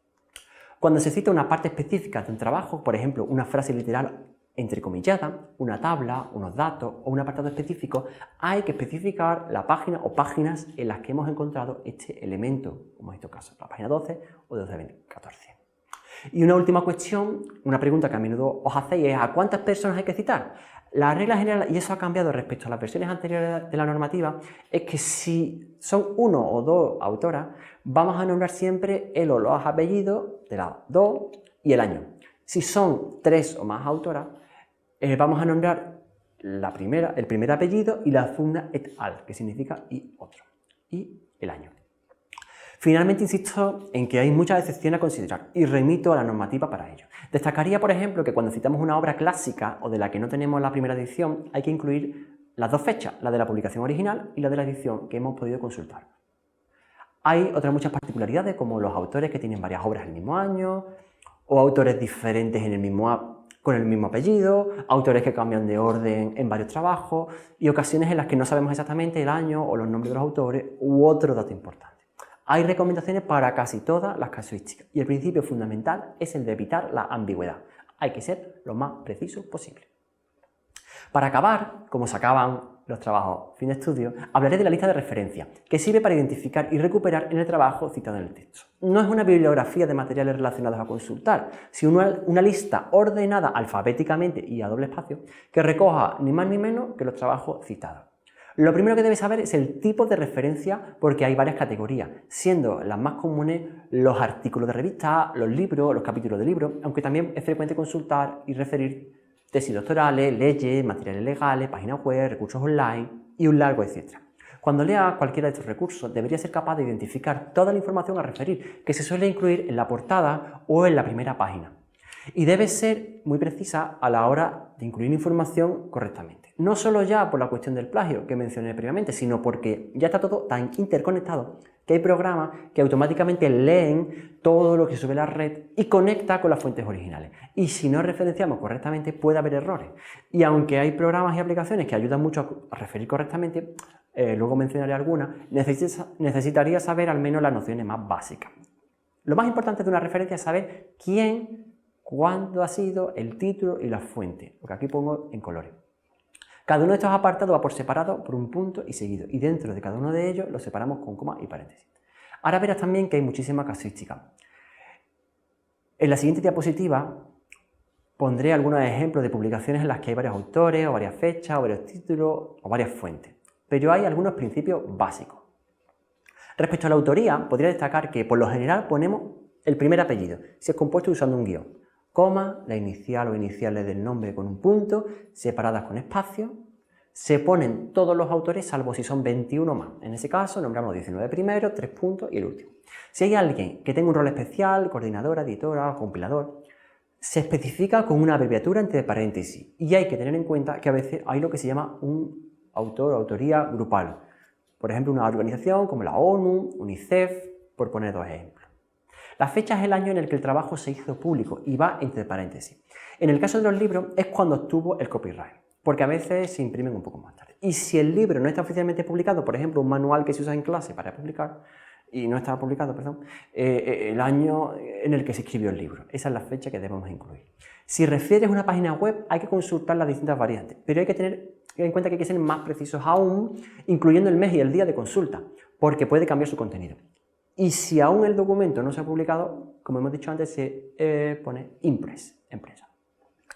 Cuando se cita una parte específica de un trabajo, por ejemplo, una frase literal entrecomillada, una tabla, unos datos o un apartado específico, hay que especificar la página o páginas en las que hemos encontrado este elemento, como en este caso, la página 12 o 12-14. Y una última cuestión, una pregunta que a menudo os hacéis es ¿a cuántas personas hay que citar? La regla general, y eso ha cambiado respecto a las versiones anteriores de la normativa, es que si son 1 o 2 autoras, vamos a nombrar siempre el o los apellidos de las 2 y el año. Si son 3 o más autoras, vamos a nombrar el primer apellido y la segunda et al, que significa y otro, y el año. Finalmente, insisto en que hay muchas excepciones a considerar y remito a la normativa para ello. Destacaría, por ejemplo, que cuando citamos una obra clásica o de la que no tenemos la primera edición, hay que incluir las 2 fechas, la de la publicación original y la de la edición que hemos podido consultar. Hay otras muchas particularidades, como los autores que tienen varias obras en el mismo año, o autores diferentes con el mismo apellido, autores que cambian de orden en varios trabajos y ocasiones en las que no sabemos exactamente el año o los nombres de los autores u otro dato importante. Hay recomendaciones para casi todas las casuísticas y el principio fundamental es el de evitar la ambigüedad. Hay que ser lo más preciso posible. Para acabar, como se acaban los trabajos fin de estudio, hablaré de la lista de referencia, que sirve para identificar y recuperar en el trabajo citado en el texto. No es una bibliografía de materiales relacionados a consultar, sino una lista ordenada alfabéticamente y a doble espacio que recoja ni más ni menos que los trabajos citados. Lo primero que debes saber es el tipo de referencia porque hay varias categorías, siendo las más comunes los artículos de revista, los libros, los capítulos de libros, aunque también es frecuente consultar y referir tesis doctorales, leyes, materiales legales, páginas web, recursos online y un largo etcétera. Cuando leas cualquiera de estos recursos, deberías ser capaz de identificar toda la información a referir, que se suele incluir en la portada o en la primera página. Y debe ser muy precisa a la hora de incluir información correctamente. No solo ya por la cuestión del plagio que mencioné previamente, sino porque ya está todo tan interconectado que hay programas que automáticamente leen todo lo que sube la red y conecta con las fuentes originales. Y si no referenciamos correctamente puede haber errores. Y aunque hay programas y aplicaciones que ayudan mucho a referir correctamente, luego mencionaré algunas, necesitaría saber al menos las nociones más básicas. Lo más importante de una referencia es saber quién cuándo ha sido, el título y la fuente, lo que aquí pongo en colores. Cada uno de estos apartados va por separado por un punto y seguido, y dentro de cada uno de ellos los separamos con coma y paréntesis. Ahora verás también que hay muchísimas casuísticas. En la siguiente diapositiva pondré algunos ejemplos de publicaciones en las que hay varios autores, o varias fechas, o varios títulos, o varias fuentes. Pero hay algunos principios básicos. Respecto a la autoría, podría destacar que por lo general ponemos el primer apellido, si es compuesto usando un guión, coma, la inicial o iniciales del nombre con un punto, separadas con espacio. Se ponen todos los autores salvo si son 21 más. En ese caso nombramos 19 primero, 3 puntos y el último. Si hay alguien que tenga un rol especial, coordinadora, editora o compilador, se especifica con una abreviatura entre paréntesis y hay que tener en cuenta que a veces hay lo que se llama un autor o autoría grupal. Por ejemplo, una organización como la ONU, UNICEF, por poner dos ejemplos. La fecha es el año en el que el trabajo se hizo público y va entre paréntesis. En el caso de los libros es cuando obtuvo el copyright, porque a veces se imprimen un poco más tarde. Y si el libro no está oficialmente publicado, por ejemplo, un manual que se usa en clase para publicar, y no está publicado, perdón, el año en el que se escribió el libro. Esa es la fecha que debemos incluir. Si refieres una página web, hay que consultar las distintas variantes, pero hay que tener en cuenta que hay que ser más precisos aún, incluyendo el mes y el día de consulta, porque puede cambiar su contenido. Y si aún el documento no se ha publicado, como hemos dicho antes, se pone impress, empresa.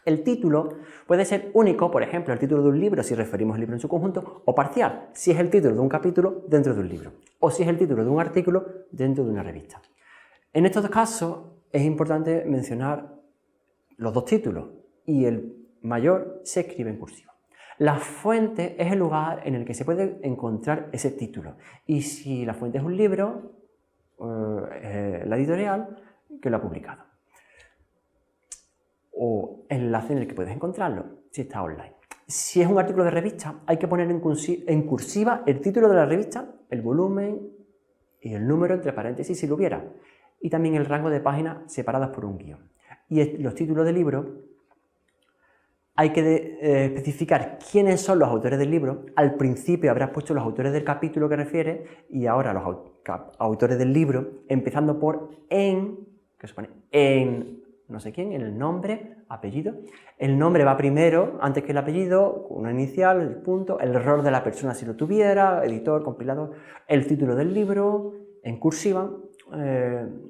El título puede ser único, por ejemplo, el título de un libro si referimos al libro en su conjunto, o parcial, si es el título de un capítulo dentro de un libro, o si es el título de un artículo dentro de una revista. En estos dos casos es importante mencionar los dos títulos y el mayor se escribe en cursiva. La fuente es el lugar en el que se puede encontrar ese título y si la fuente es un libro, la editorial que lo ha publicado. O el enlace en el que puedes encontrarlo, si está online. Si es un artículo de revista, hay que poner en cursiva el título de la revista, el volumen y el número entre paréntesis si lo hubiera, y también el rango de páginas separadas por un guión. Y los títulos de libro, hay que especificar quiénes son los autores del libro. Al principio habrás puesto los autores del capítulo que refiere y ahora los autores del libro, empezando por en, que se pone en no sé quién, en el nombre, apellido. El nombre va primero, antes que el apellido, una inicial, el punto, el error de la persona si lo tuviera, editor, compilador, el título del libro, en cursiva,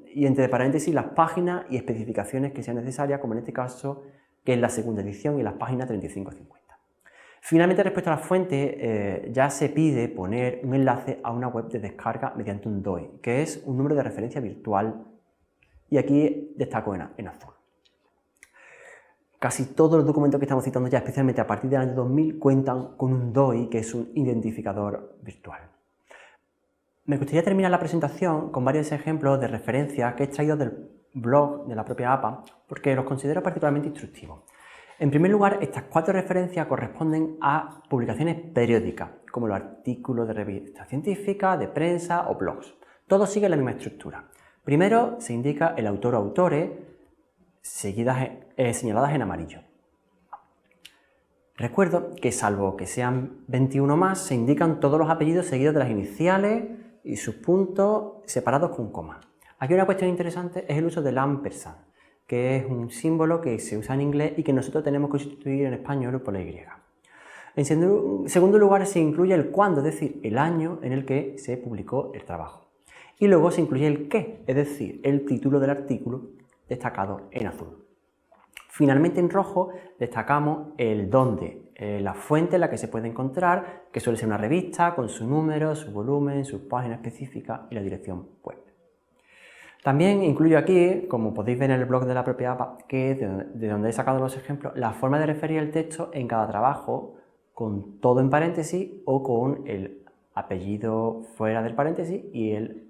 y entre paréntesis las páginas y especificaciones que sean necesarias, como en este caso, que es la segunda edición y las páginas 35-50. Finalmente, respecto a la fuente, ya se pide poner un enlace a una web de descarga mediante un DOI, que es un número de referencia virtual, y aquí destaco en azul. Casi todos los documentos que estamos citando ya, especialmente a partir del año 2000, cuentan con un DOI, que es un identificador virtual. Me gustaría terminar la presentación con varios ejemplos de referencias que he extraído del blog de la propia APA, porque los considero particularmente instructivos. En primer lugar, estas 4 referencias corresponden a publicaciones periódicas, como los artículos de revistas científicas, de prensa o blogs. Todos siguen la misma estructura. Primero se indica el autor o autores, señaladas en amarillo. Recuerdo que salvo que sean 21 más, se indican todos los apellidos seguidos de las iniciales y sus puntos separados con coma. Aquí una cuestión interesante es el uso del ampersand, que es un símbolo que se usa en inglés y que nosotros tenemos que sustituir en español por la Y. En segundo lugar se incluye el cuándo, es decir, el año en el que se publicó el trabajo. Y luego se incluye el qué, es decir, el título del artículo destacado en azul. Finalmente en rojo destacamos el dónde, la fuente en la que se puede encontrar, que suele ser una revista con su número, su volumen, su página específica y la dirección web. También incluyo aquí, como podéis ver en el blog de la propia APA, que de donde he sacado los ejemplos, la forma de referir el texto en cada trabajo con todo en paréntesis o con el apellido fuera del paréntesis y el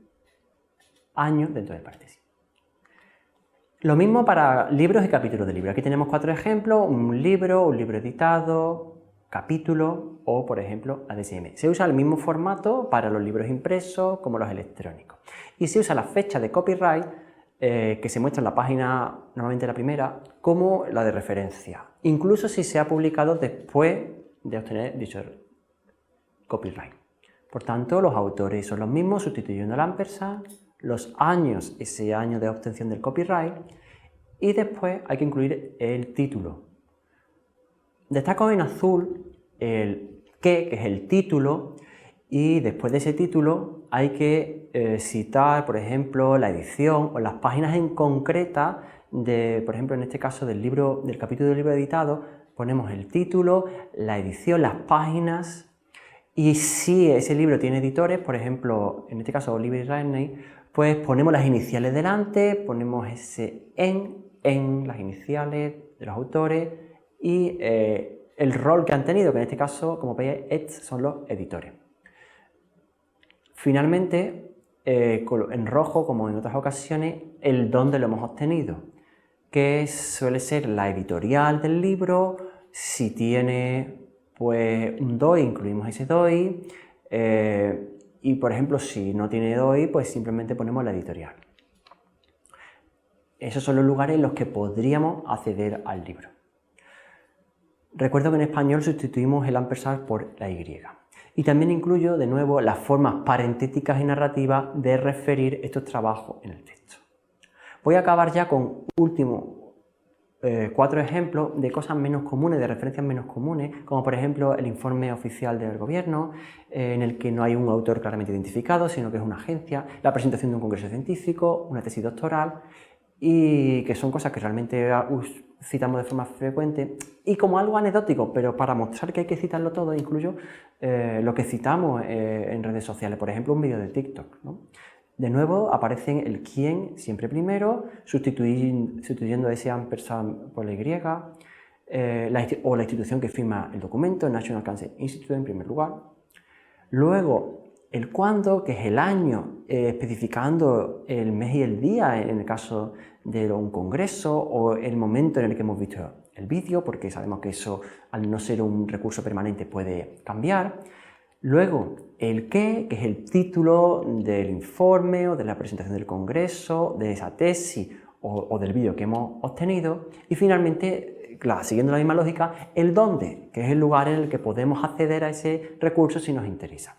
año dentro del paréntesis. Lo mismo para libros y capítulos de libro. Aquí tenemos 4 ejemplos, un libro editado, capítulo o, por ejemplo, ADSM. Se usa el mismo formato para los libros impresos como los electrónicos. Y se usa la fecha de copyright que se muestra en la página, normalmente la primera, como la de referencia, incluso si se ha publicado después de obtener dicho copyright. Por tanto, los autores son los mismos, sustituyendo el ampersand, los años, ese año de obtención del copyright, y después hay que incluir el título. Destaco en azul el que es el título, y después de ese título hay que citar, por ejemplo, la edición o las páginas en concreta de, por ejemplo, en este caso del capítulo del libro editado, ponemos el título, la edición, las páginas, y si ese libro tiene editores, por ejemplo, en este caso Oliver y Rainey, pues ponemos las iniciales delante, ponemos ese en las iniciales de los autores y el rol que han tenido, que en este caso, como veis, son los editores. Finalmente, en rojo, como en otras ocasiones, el dónde lo hemos obtenido, que suele ser la editorial del libro. Si tiene pues un DOI, incluimos ese DOI, y por ejemplo, si no tiene DOI, pues simplemente ponemos la editorial. Esos son los lugares en los que podríamos acceder al libro. Recuerdo que en español sustituimos el ampersand por la Y. Y también incluyo de nuevo las formas parentéticas y narrativas de referir estos trabajos en el texto. Voy a acabar ya con últimos 4 ejemplos de cosas menos comunes, de referencias menos comunes, como por ejemplo el informe oficial del gobierno, en el que no hay un autor claramente identificado, sino que es una agencia, la presentación de un congreso científico, una tesis doctoral, y que son cosas que realmente citamos de forma frecuente, y como algo anecdótico, pero para mostrar que hay que citarlo todo, incluyo lo que citamos en redes sociales, por ejemplo un vídeo de TikTok, ¿no? De nuevo aparece el quién siempre primero, sustituyendo ese ampersand por la Y, o la institución que firma el documento, National Cancer Institute en primer lugar. Luego el cuándo, que es el año, especificando el mes y el día en el caso de un congreso, o el momento en el que hemos visto el vídeo, porque sabemos que eso, al no ser un recurso permanente, puede cambiar. Luego el qué, que es el título del informe o de la presentación del congreso, de esa tesis o del vídeo que hemos obtenido. Y finalmente, claro, siguiendo la misma lógica, el dónde, que es el lugar en el que podemos acceder a ese recurso si nos interesa.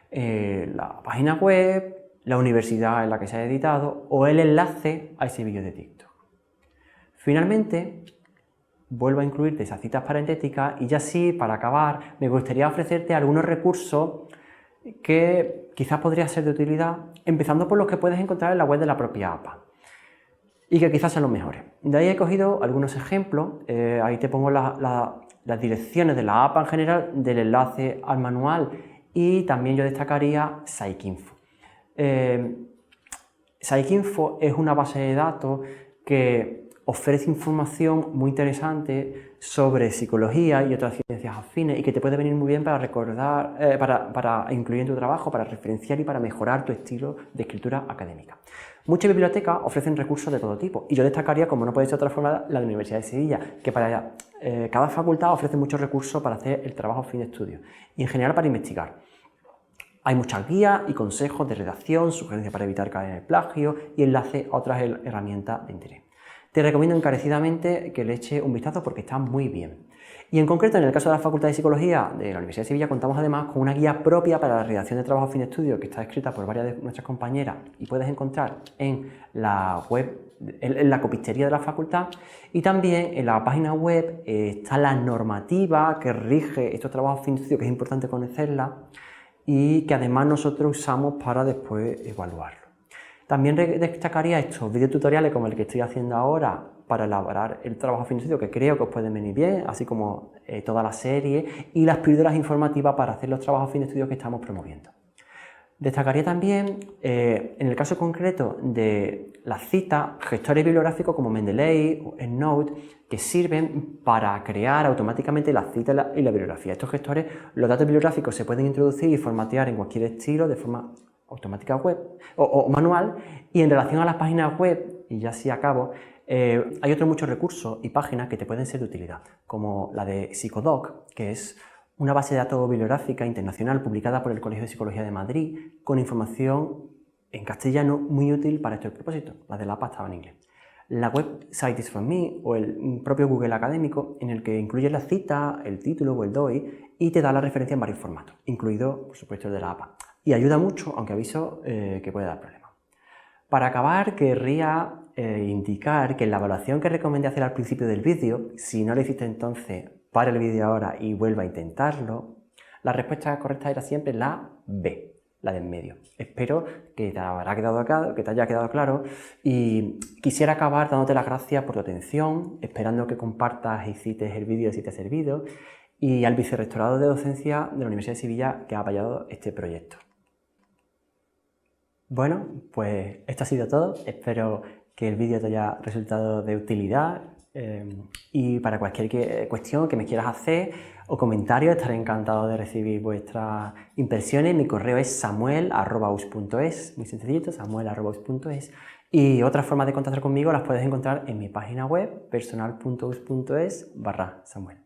La página web, la universidad en la que se ha editado o el enlace a ese vídeo de TikTok. Finalmente, vuelvo a incluirte esas citas parentéticas y ya sí, para acabar, me gustaría ofrecerte algunos recursos que quizás podrían ser de utilidad, empezando por los que puedes encontrar en la web de la propia APA y que quizás sean los mejores. De ahí he cogido algunos ejemplos, ahí te pongo las direcciones de la APA en general, del enlace al manual, y también yo destacaría PsycInfo. PsycInfo es una base de datos que ofrece información muy interesante sobre psicología y otras ciencias afines y que te puede venir muy bien para recordar, para incluir en tu trabajo, para referenciar y para mejorar tu estilo de escritura académica. Muchas bibliotecas ofrecen recursos de todo tipo y yo destacaría, como no puede ser de otra forma, la Universidad de Sevilla, que para cada facultad ofrece muchos recursos para hacer el trabajo fin de estudio y en general para investigar. Hay muchas guías y consejos de redacción, sugerencias para evitar caer en el plagio y enlaces a otras herramientas de interés. Te recomiendo encarecidamente que le eches un vistazo porque está muy bien. Y en concreto, en el caso de la Facultad de Psicología de la Universidad de Sevilla, contamos además con una guía propia para la redacción de trabajo fin de estudio que está escrita por varias de nuestras compañeras y puedes encontrar en la web, en la copistería de la facultad, y también en la página web está la normativa que rige estos trabajos fin de estudio, que es importante conocerla y que además nosotros usamos para después evaluarlo. También destacaría estos videotutoriales como el que estoy haciendo ahora para elaborar el trabajo fin de estudio, que creo que os pueden venir bien, así como toda la serie y las píldoras informativas para hacer los trabajos fin de estudio que estamos promoviendo. Destacaría también, en el caso concreto de las citas, gestores bibliográficos como Mendeley o EndNote, que sirven para crear automáticamente las citas y la bibliografía. Estos gestores, los datos bibliográficos se pueden introducir y formatear en cualquier estilo de forma automática web o manual, y en relación a las páginas web, y ya así acabo, hay otros muchos recursos y páginas que te pueden ser de utilidad, como la de Psicodoc, que es una base de datos bibliográfica internacional publicada por el Colegio de Psicología de Madrid, con información en castellano muy útil para estos propósitos. La de la APA estaba en inglés. La web Cite This From Me o el propio Google Académico, en el que incluye la cita, el título o el DOI y te da la referencia en varios formatos, incluido por supuesto el de la APA. Y ayuda mucho, aunque aviso que puede dar problemas. Para acabar, querría indicar que en la evaluación que recomendé hacer al principio del vídeo, si no lo hiciste entonces, para el vídeo ahora y vuelva a intentarlo, la respuesta correcta era siempre la B, la de en medio. Espero que te haya quedado claro y quisiera acabar dándote las gracias por tu atención, esperando que compartas y cites el vídeo si te ha servido, y al vicerrectorado de docencia de la Universidad de Sevilla que ha apoyado este proyecto. Bueno, pues esto ha sido todo. Espero que el vídeo te haya resultado de utilidad y para cualquier cuestión que me quieras hacer o comentario estaré encantado de recibir vuestras impresiones. Mi correo es samuel@us.es, muy sencillito, samuel@us.es, y otras formas de contactar conmigo las puedes encontrar en mi página web personal.us.es/Samuel.